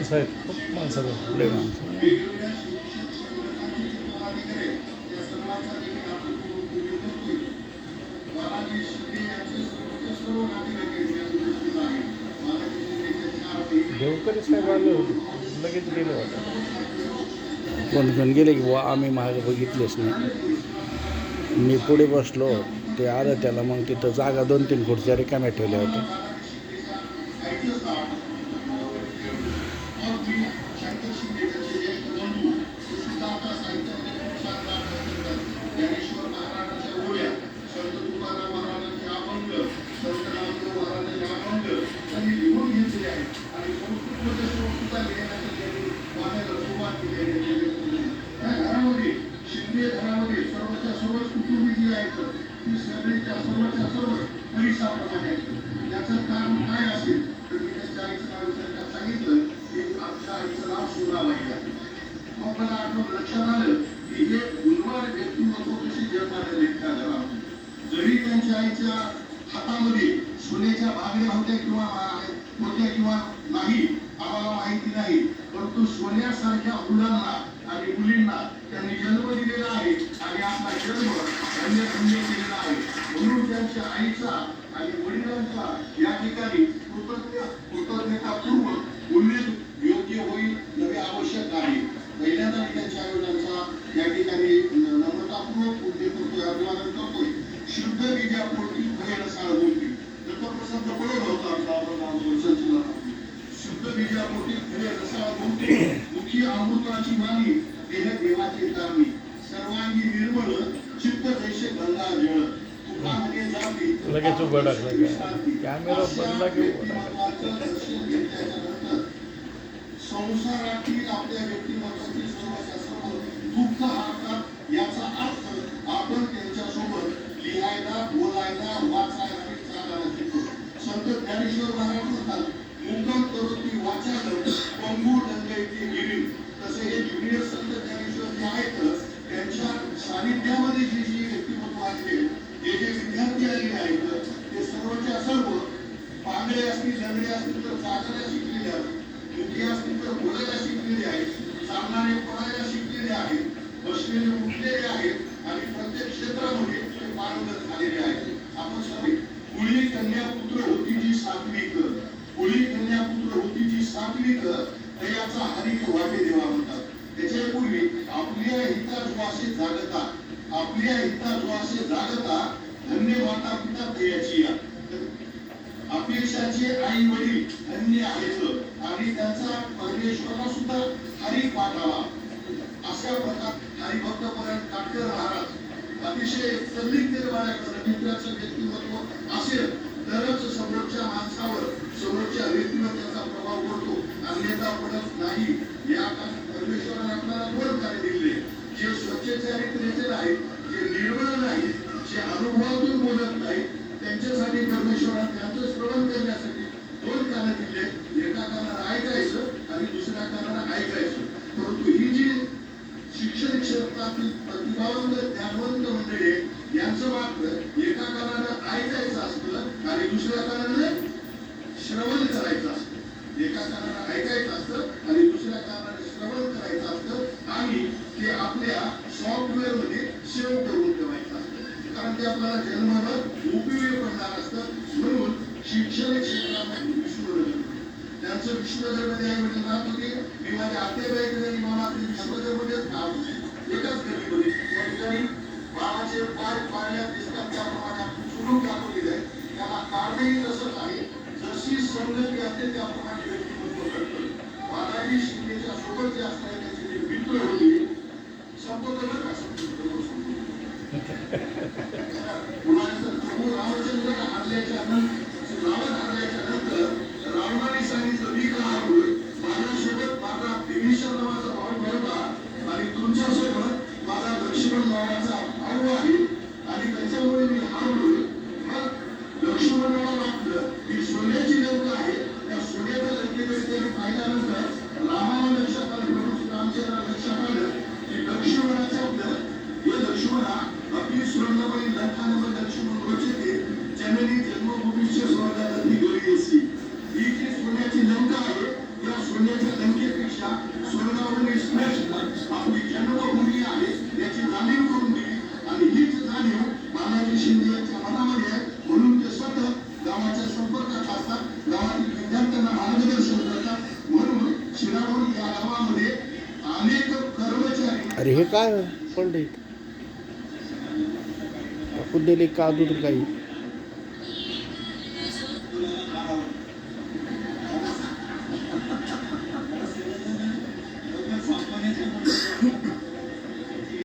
माणसं आहेत, खूप माणसं आहेत. लय माणसं. देवकरी साहेब आले होते, लगेच गेले होते. कोण कोण गेले की बुवा आम्ही मागे बघितलेच नाही. मी पुढे बसलो, ते आलं त्याला. मग तिथं जागा 2-3 खुर्च्या रिकाम्या ठेवल्या होत्या. याचं कारण काय असेल तर मी त्या 40 सांगितलं की आमच्या आईचं नाव सोनाबाई आहे. मग मला आठवण लक्षात आलं की हे गुणवान व्यक्तिमत्व कशी जन्माला लेखता घरामध्ये. जरी त्यांच्या आईच्या हातामध्ये सोन्याच्या बांगड्या होत्या किंवा नाही आम्हाला माहिती नाही, परंतु सोन्यासारख्या मुलांना आणि मुलींना त्यांनी जन्म दिलेला आहे आणि आपला जन्म धन्य केलेला आहे. म्हणून त्यांच्या आईचा आणि वडिलांचा या ठिकाणी कृतज्ञतापूर्वक उल्लेख योग्य होईल नवे आवश्यक आहे. पहिल्यांदा त्यांच्या आयोजनाचा या ठिकाणी नम्रतापूर्वक उल्लेख करतोय, अभिवादन करतोय. शुद्ध बीजापोटी भय नसाळ बोलती दत्तप्रसाद बोलत होता आपला संचलनात. शुद्ध बीजापोटी भय नसाळ बोलती मुखी अमृताची वाणी देह देवाची कारणी सर्वांगी निर्मळ चित्त जैसे गंगा जळ. लगेच उघडा कॅमेरा बंद की संसारातील आपल्या व्यक्तिमत्वाची सर्व दुःख हातात याचा अर्थ आपण त्यांच्यासोबत लिहायला, बोलायला, वाचायला आणि चालायला शिकतो. संत ज्ञानेश्वर महाराज म्हणतात, मुक्तम करोती वाचायला पंगू दंडयते गिरी. तसे हे ज्युनियर संत ज्ञानेश्वर जे आहेत त्यांच्या सानिध्यामध्ये जी व्यक्तिमत्व आहे, जे विद्यार्थी आलेले आहेत ते सर्वच्या सर्व पांगळे असतील, लंगडे असतील तर चालायला शिकलेले आहेत, मुखी असतील तर बोलायला शिकलेले आहेत, चालणारे पळायला शिकलेले आहेत, बसलेले उठलेले आहेत आणि प्रत्येक क्षेत्रामध्ये ते पारंगत झालेले आहेत. आपण सगळे कुळी कन्यापुत्र होती जी सात्विक, कुळी कन्यापुत्र होती जी सात्विक याचा हरिक वाटे देवा म्हणतात. त्याच्यापूर्वी आपल्या हिताचे जागता, आपल्या हिताचे जागता धन्य माता पिता प्रियाची अपेक्षाचे आई वडील धन्य आहेत आणि त्यांचा परमेश्वराला सुद्धा हरिक वाटावा. अशा प्रकार हरिभक्तपर्यंत काटकर महाराज अतिशय तल्लीनतेने बाळगतात. मित्राचं व्यक्तिमत्व असेल तरच समोरच्या माणसावर, समोरच्या व्यक्तीवर त्याचा प्रभाव पडतो, अन्यथा पडत नाही. या परमेश्वराने आपल्याला 2 कार्य दिले, जे स्वच्छतेने आहेत, जे निर्मळ नाहीत, जे अनुभवातून बोलत नाहीत, त्यांच्यासाठी परमेश्वराने त्यांचं श्रवण करण्यासाठी 2 कानं दिले. एका कानाला ऐकायचं आणि दुसऱ्या कानाला ऐकायचं. परंतु ही जी शिक्षण क्षेत्रातील प्रतिभावंत ज्ञानवंत मंडळी यांचं मात्र एका कानाला ऐकायचं असतं आणि दुसऱ्या कानाला श्रवण करायचं असतं. एका कानाला ऐकायचं असतं आणि दुसऱ्या कानाला श्रवण करायचं असतं आणि ते आपल्या सॉफ्टवेअर मध्ये सेव्ह करून ठेवायचं असतं, कारण ते आपल्याला जन्माला उपयोगी पडणार असतं. म्हणून शिक्षण क्षेत्रामध्ये विष्णू त्यांचं विष्णुनगरमध्ये आई वडील राहत होते. मी माझ्या आत्याबाईकडे आणि मामाकडे विष्णुनगरमध्येच राहत होते, एकाच गलीमध्ये. त्या ठिकाणी बाळाचे पाय पाळण्यात दिसतात त्याप्रमाणे आपण सुरू दाखवलेलं आहे. त्याला कारणही तसंच आहे, जशी संगती असते त्याप्रमाणे व्यक्तिमत्व घडतं. बालाजी शिंदेच्या सोबत जे असणारे त्याचे जे मित्र होते, संपवलं का रामचंद्र हरल्याच्या नंतर रावणाने सांगितलं, मी का हरलोय, माझ्यासोबत माझा विभीषण नावाचा भाऊ होता आणि तुमच्यासोबत माझा लक्ष्मण नावाचा भाऊ आहे आणि त्याच्यामुळे मी हरलोय. मग लक्ष्मणाला वाटलं की सोन्याची लंका आहे, त्या सोन्याच्या लंकेकडे त्यांनी पाहिल्यानंतर रामाला लक्षात आलं, रामचंद्र लक्षात आलं कामामध्ये अनेक कर्मचारी अरे हे काय पडले टाकून दिले का दूर काही